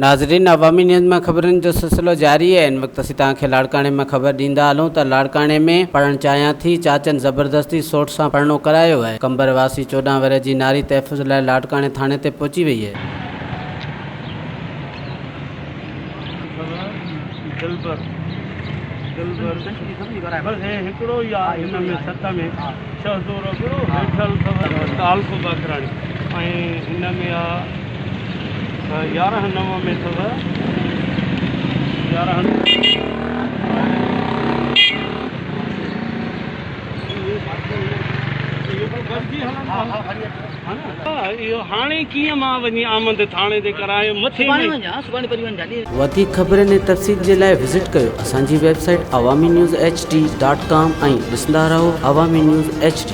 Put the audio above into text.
नाज़रीन, अवामी न्यूज़ में ख़बरनि जो सिलसिलो जारी है। इन वक्त असीं तव्हांखे लाड़काणे में ख़बर ॾींदा हलूं त लाड़काणे में पढ़णु चाहियां थी, चाचनि ज़बरदस्ती सोट सां पढ़णो करायो है। कंबर वासी 14 वर्ष जी नारी तहफ़्फ़ुज़ लाइ लाड़काणे थाणे ते पहुची वई है। यारह नव में अथव 11 इहो हाणे कीअं मां वञी आमद थाणे ते करायो मथे वधीक ख़बरनि ऐं तफ़सील जे लाइ विज़िट कयो असांजी वेबसाइट awaminews.hd.com ऐं ॾिसंदा रहो अवामी न्यूज़ HD।